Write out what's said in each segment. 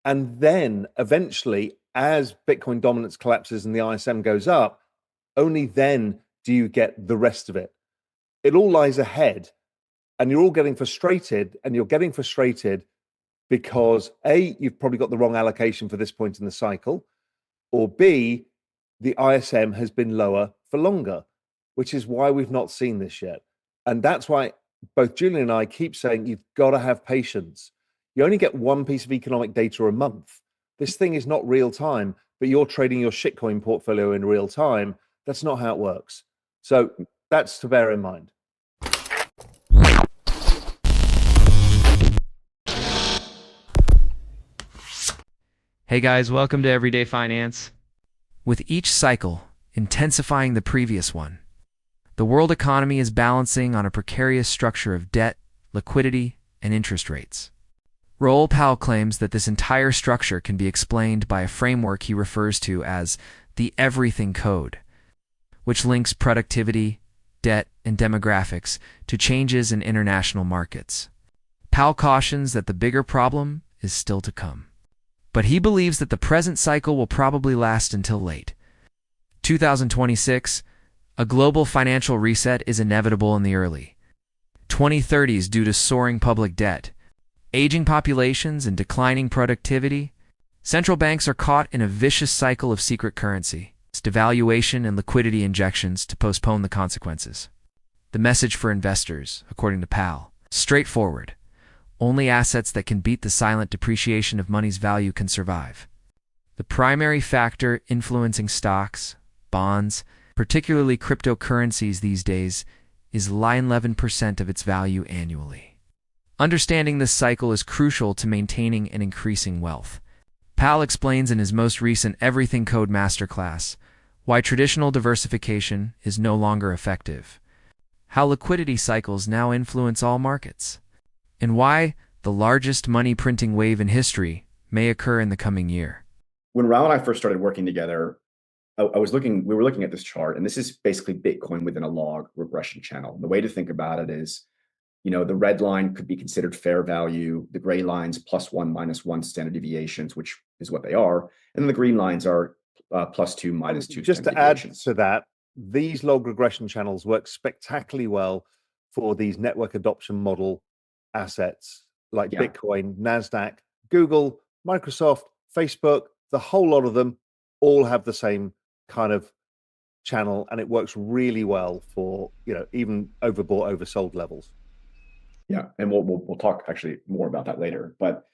And then eventually, as Bitcoin dominance collapses and the ISM goes up, only then do you get the rest of it. It all lies ahead, and you're all getting frustrated, and you're getting frustrated because A, you've probably got the wrong allocation for this point in the cycle, or B, the ISM has been lower for longer, which is why we've not seen this yet. And that's why both Julian and I keep saying you've got to have patience. You only get one piece of economic data a month. This thing is not real time, but you're trading your shitcoin portfolio in real time. That's not how it works. So that's to bear in mind. Hey guys, welcome to Everyday Finance. With each cycle intensifying the previous one, the world economy is balancing on a precarious structure of debt, liquidity, and interest rates. Raoul Pal claims that this entire structure can be explained by a framework he refers to as the everything code, which links productivity, debt, and demographics to changes in international markets. Pal cautions that the bigger problem is still to come. But he believes that the present cycle will probably last until late 2026. A global financial reset is inevitable in the early 2030s due to soaring public debt, aging populations, and declining productivity. Central banks are caught in a vicious cycle of secret currency, devaluation, and liquidity injections to postpone the consequences. The message for investors, according to Pal, straightforward. Only assets that can beat the silent depreciation of money's value can survive. The primary factor influencing stocks, bonds, particularly cryptocurrencies these days, is 11% of its value annually. Understanding this cycle is crucial to maintaining and increasing wealth. Pal explains in his most recent Everything Code Masterclass why traditional diversification is no longer effective, how liquidity cycles now influence all markets, and why the largest money printing wave in history may occur in the coming year. When Raoul and I first started working together, we were looking at this chart, and this is basically Bitcoin within a log regression channel. And the way to think about it is, the red line could be considered fair value, the gray lines +1, -1 standard deviations, which is what they are. And then the green lines are +2, -2 Just standard to add deviations. to that, these log regression channels work spectacularly well for these network adoption model assets like Bitcoin, NASDAQ, Google, Microsoft, Facebook, the whole lot of them all have the same kind of channel, and it works really well for, even overbought, oversold levels. Yeah, and we'll talk actually more about that later. But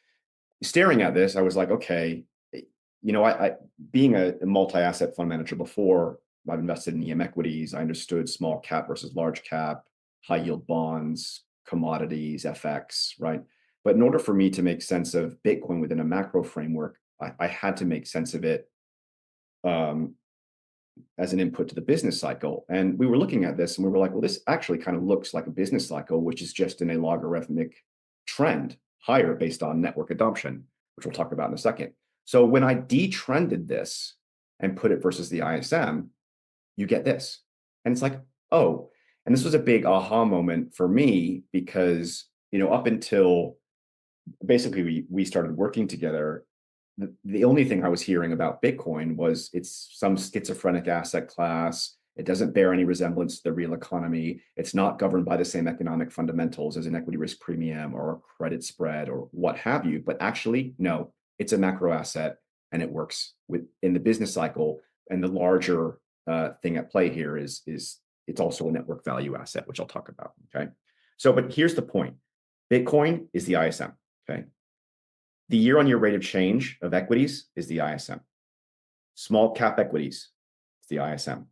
staring at this, I was like, okay, I being a multi-asset fund manager before, I've invested in EM equities. I understood small cap versus large cap, high yield bonds, commodities, FX, right? But in order for me to make sense of Bitcoin within a macro framework, I had to make sense of it as an input to the business cycle. And we were looking at this and we were like, well, this actually kind of looks like a business cycle, which is just in a logarithmic trend higher based on network adoption, which we'll talk about in a second. So when I detrended this and put it versus the ISM, you get this. And it's like, oh, and this was a big aha moment for me because, up until basically we started working together, the only thing I was hearing about Bitcoin was it's some schizophrenic asset class. It doesn't bear any resemblance to the real economy. It's not governed by the same economic fundamentals as an equity risk premium or a credit spread or what have you. But actually, no, it's a macro asset and it works in the business cycle. And the larger thing at play here is it's also a network value asset, which I'll talk about. Okay. So, but here's the point. Bitcoin is the ISM. Okay. The year-on-year rate of change of equities is the ISM. Small cap equities is the ISM.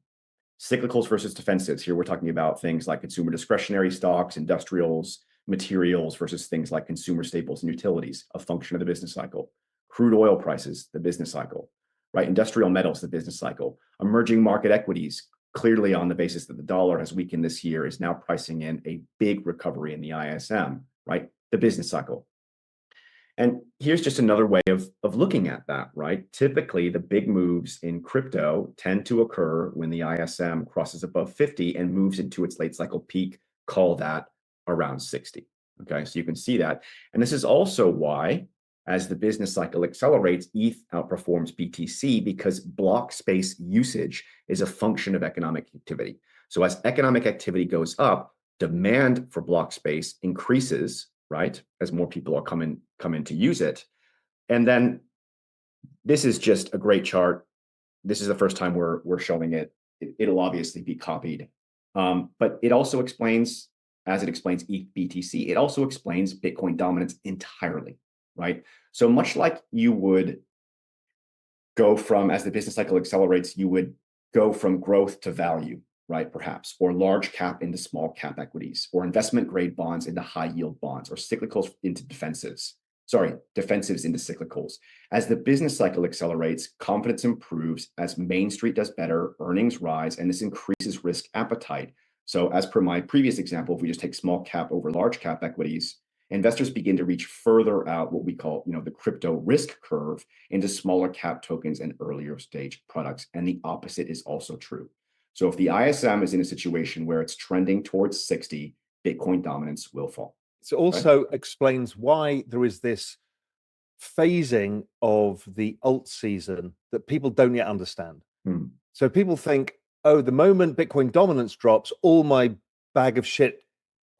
Cyclicals versus defensives. Here we're talking about things like consumer discretionary stocks, industrials, materials versus things like consumer staples and utilities, a function of the business cycle. Crude oil prices, the business cycle, right? Industrial metals, the business cycle. Emerging market equities, clearly on the basis that the dollar has weakened this year, is now pricing in a big recovery in the ISM, right? The business cycle. And here's just another way of looking at that, right? Typically, the big moves in crypto tend to occur when the ISM crosses above 50 and moves into its late cycle peak, call that around 60. Okay, so you can see that. And this is also why, As the business cycle accelerates, ETH outperforms BTC because block space usage is a function of economic activity. So as economic activity goes up, demand for block space increases, right? As more people are coming to use it. And then this is just a great chart. This is the first time we're showing it. It'll obviously be copied. But it also explains, as it explains ETH BTC, it also explains Bitcoin dominance entirely, right? So much like you would go from, as the business cycle accelerates, you would go from growth to value, right? Perhaps, or large cap into small cap equities, or investment grade bonds into high yield bonds, or cyclicals into defensives into cyclicals. As the business cycle accelerates, confidence improves. As Main Street does better, earnings rise, and this increases risk appetite. So as per my previous example, if we just take small cap over large cap equities, investors begin to reach further out what we call, the crypto risk curve into smaller cap tokens and earlier stage products. And the opposite is also true. So if the ISM is in a situation where it's trending towards 60, Bitcoin dominance will fall. It also explains why there is this phasing of the alt season that people don't yet understand. So people think, oh, the moment Bitcoin dominance drops, all my bag of shit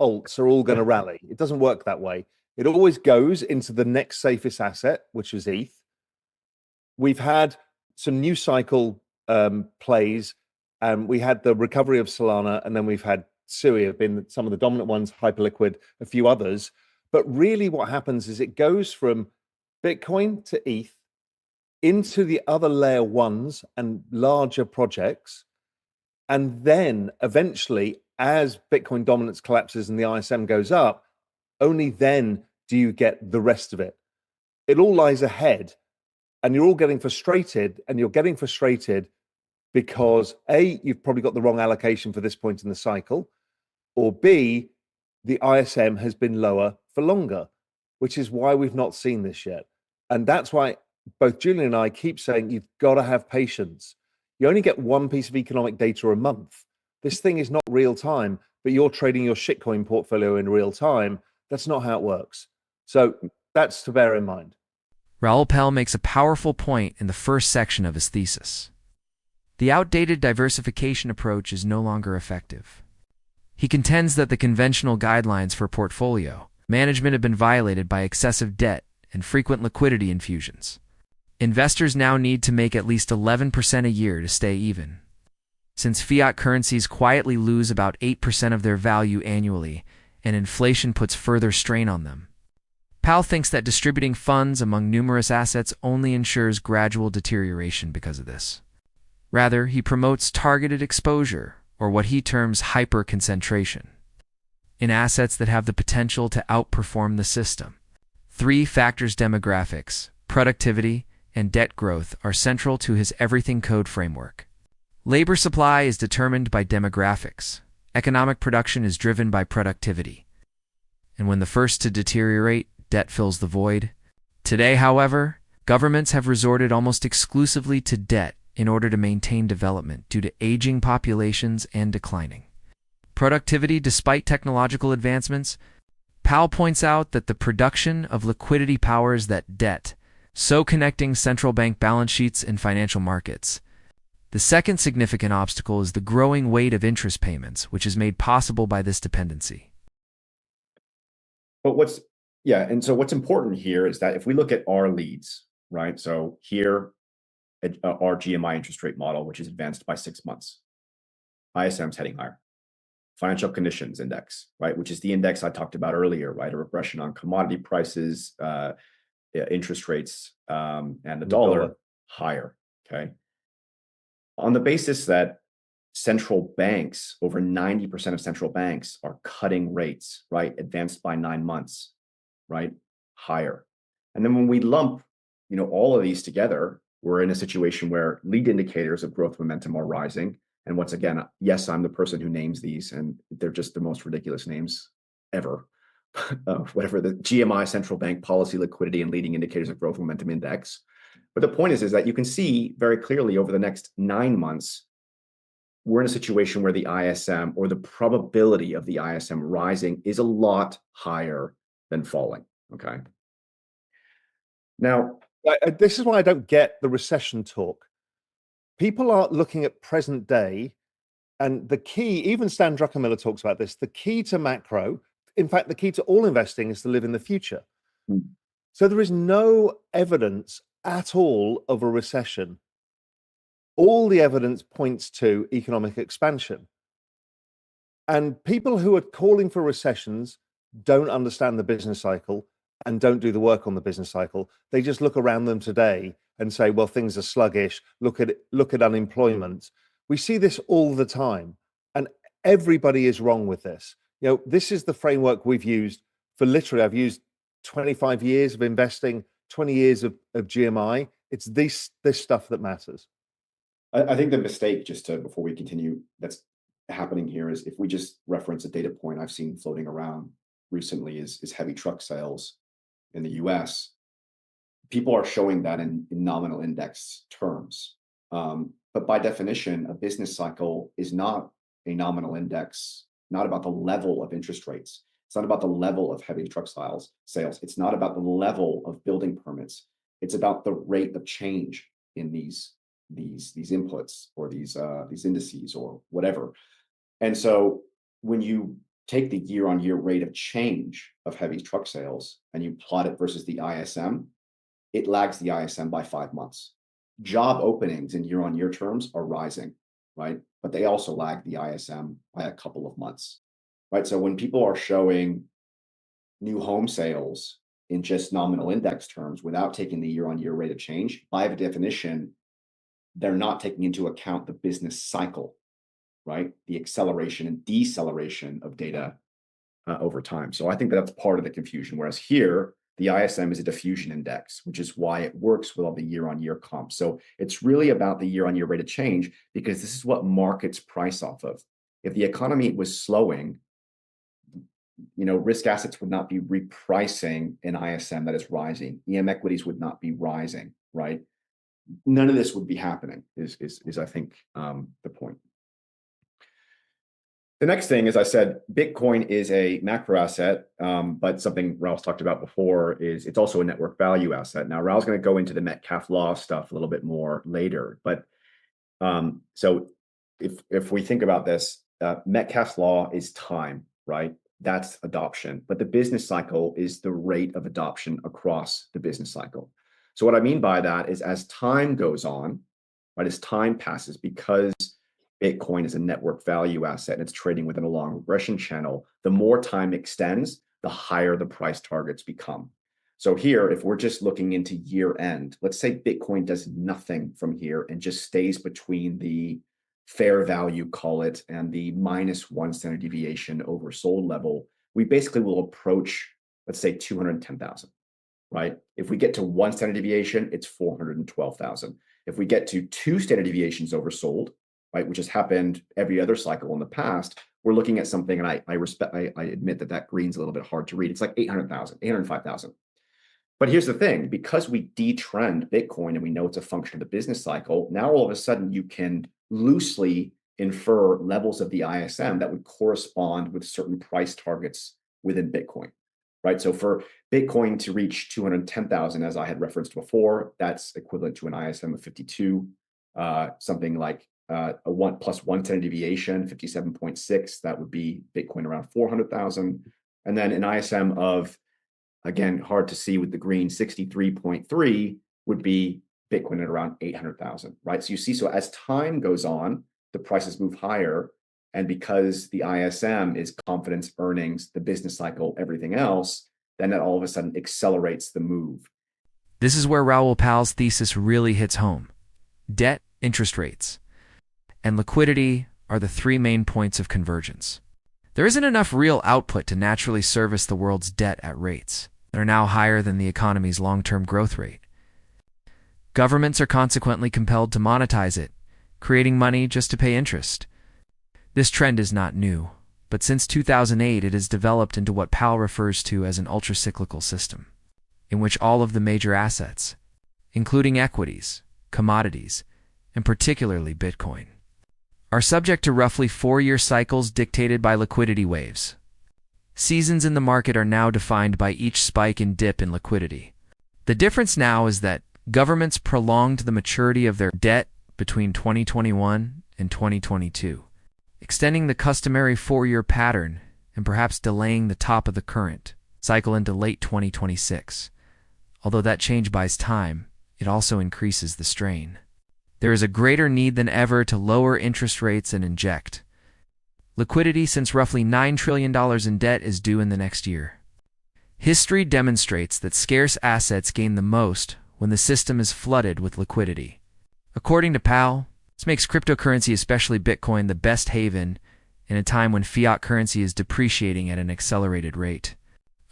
alts are all going to rally. It doesn't work that way. It always goes into the next safest asset, which is ETH. We've had some new cycle plays, and we had the recovery of Solana, and then we've had Sui have been some of the dominant ones, Hyperliquid, a few others. But really what happens is it goes from Bitcoin to ETH into the other layer ones and larger projects. And then eventually, as Bitcoin dominance collapses and the ISM goes up, only then do you get the rest of it. It all lies ahead, and you're all getting frustrated, and you're getting frustrated because A, you've probably got the wrong allocation for this point in the cycle, or B, the ISM has been lower for longer, which is why we've not seen this yet. And that's why both Julien and I keep saying you've got to have patience. You only get one piece of economic data a month. This thing is not real time, but you're trading your shitcoin portfolio in real time. That's not how it works. So that's to bear in mind. Raoul Pal makes a powerful point in the first section of his thesis. The outdated diversification approach is no longer effective. He contends that the conventional guidelines for portfolio management have been violated by excessive debt and frequent liquidity infusions. Investors now need to make at least 11% a year to stay even. Since fiat currencies quietly lose about 8% of their value annually, and inflation puts further strain on them. Pal thinks that distributing funds among numerous assets only ensures gradual deterioration because of this. Rather, he promotes targeted exposure, or what he terms hyper-concentration, in assets that have the potential to outperform the system. 3 factors: demographics, productivity, and debt growth are central to his everything code framework. Labor supply is determined by demographics. Economic production is driven by productivity. And when the first to deteriorate, debt fills the void. Today, however, governments have resorted almost exclusively to debt in order to maintain development due to aging populations and declining productivity despite technological advancements. Pal points out that the production of liquidity powers that debt, so connecting central bank balance sheets and financial markets. The second significant obstacle is the growing weight of interest payments, which is made possible by this dependency. But what's important here is that if we look at our leads, right? So here, our GMI interest rate model, which is advanced by 6 months. ISM's heading higher. Financial conditions index, right? Which is the index I talked about earlier, right? A regression on commodity prices, interest rates, and the dollar higher, okay? On the basis that central banks, over 90% of central banks are cutting rates, right? Advanced by 9 months, right? Higher. And then when we lump, all of these together, we're in a situation where lead indicators of growth momentum are rising. And once again, yes, I'm the person who names these, and they're just the most ridiculous names ever. Whatever the GMI, central bank policy, liquidity, and leading indicators of growth momentum index. But the point is that you can see very clearly over the next 9 months, we're in a situation where the ISM, or the probability of the ISM rising, is a lot higher than falling, okay? Now, This is why I don't get the recession talk. People are looking at present day, and the key, even Stan Druckenmiller talks about this, the key to macro, in fact, the key to all investing is to live in the future. hmm, So there is no evidence at all of a recession. All the evidence points to economic expansion. And people who are calling for recessions don't understand the business cycle and don't do the work on the business cycle. They just look around them today and say, well, things are sluggish. Look at unemployment. We see this all the time, and everybody is wrong with this. This is the framework we've used for literally, I've used 25 years of investing, 20 years of GMI. It's this stuff that matters. I think the mistake, before we continue, that's happening here is if we just reference a data point I've seen floating around recently is heavy truck sales in the US. People are showing that in nominal index terms. But by definition, a business cycle is not a nominal index, not about the level of interest rates. It's not about the level of heavy truck sales. It's not about the level of building permits. It's about the rate of change in these inputs or these indices or whatever. And so when you take the year-on-year rate of change of heavy truck sales and you plot it versus the ISM, it lags the ISM by 5 months. Job openings in year-on-year terms are rising, right? But they also lag the ISM by a couple of months, right? So when people are showing new home sales in just nominal index terms without taking the year-on-year rate of change, by definition, they're not taking into account the business cycle, right? The acceleration and deceleration of data over time. So I think that's part of the confusion. Whereas here, the ISM is a diffusion index, which is why it works with all the year-on-year comps. So it's really about the year-on-year rate of change because this is what markets price off of. If the economy was slowing, risk assets would not be repricing an ISM that is rising. EM equities would not be rising, right? None of this would be happening is I think the point. The next thing, as I said, Bitcoin is a macro asset, but something Raoul's talked about before is it's also a network value asset. Now, Raoul's going to go into the Metcalfe law stuff a little bit more later, but so if we think about this, Metcalfe's law is time, right? That's adoption, but the business cycle is the rate of adoption across the business cycle. So what I mean by that is as time goes on, right, as time passes, because Bitcoin is a network value asset and it's trading within a long regression channel, the more time extends, the higher the price targets become. So here, if we're just looking into year end, let's say Bitcoin does nothing from here and just stays between the fair value, call it, and the -1 standard deviation oversold level, we basically will approach, let's say, 210,000. Right? If we get to 1 standard deviation, it's 412,000. If we get to 2 standard deviations oversold, right, which has happened every other cycle in the past, we're looking at something, and I admit that green's a little bit hard to read. It's like 800,000, 805,000. But here's the thing, because we detrend Bitcoin and we know it's a function of the business cycle, now all of a sudden you can loosely infer levels of the ISM that would correspond with certain price targets within Bitcoin. Right. So for Bitcoin to reach 210,000, as I had referenced before, that's equivalent to an ISM of 52, something like a 1 + 1 standard deviation, 57.6. That would be Bitcoin around 400,000. And then an ISM of, again, hard to see with the green, 63.3 would be Bitcoin at around 800,000. Right. So you see, so as time goes on, the prices move higher. And because the ISM is confidence, earnings, the business cycle, everything else, then that all of a sudden accelerates the move. This is where Raoul Pal's thesis really hits home. Debt, interest rates, and liquidity are the 3 main points of convergence. There isn't enough real output to naturally service the world's debt at rates that are now higher than the economy's long-term growth rate. Governments are consequently compelled to monetize it, creating money just to pay interest. This trend is not new, but since 2008 it has developed into what Pal refers to as an ultra-cyclical system, in which all of the major assets, including equities, commodities, and particularly Bitcoin, are subject to roughly 4-year cycles dictated by liquidity waves. Seasons in the market are now defined by each spike and dip in liquidity. The difference now is that governments prolonged the maturity of their debt between 2021 and 2022, extending the customary 4-year pattern and perhaps delaying the top of the current cycle into late 2026. Although that change buys time, it also increases the strain. There is a greater need than ever to lower interest rates and inject liquidity, since roughly $9 trillion in debt is due in the next year. History demonstrates that scarce assets gain the most when the system is flooded with liquidity. According to Pal, this makes cryptocurrency, especially Bitcoin, the best haven in a time when fiat currency is depreciating at an accelerated rate.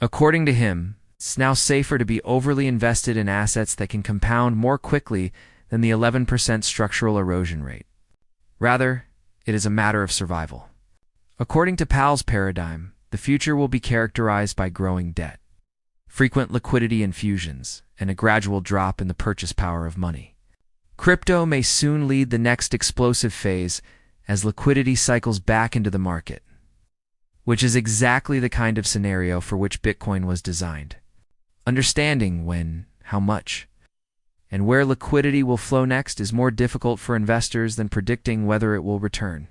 According to him, it's now safer to be overly invested in assets that can compound more quickly than the 11% structural erosion rate. Rather, it is a matter of survival. According to Pal's paradigm, the future will be characterized by growing debt, frequent liquidity infusions, and a gradual drop in the purchase power of money. Crypto may soon lead the next explosive phase as liquidity cycles back into the market, which is exactly the kind of scenario for which Bitcoin was designed. Understanding when, how much, and where liquidity will flow next is more difficult for investors than predicting whether it will return.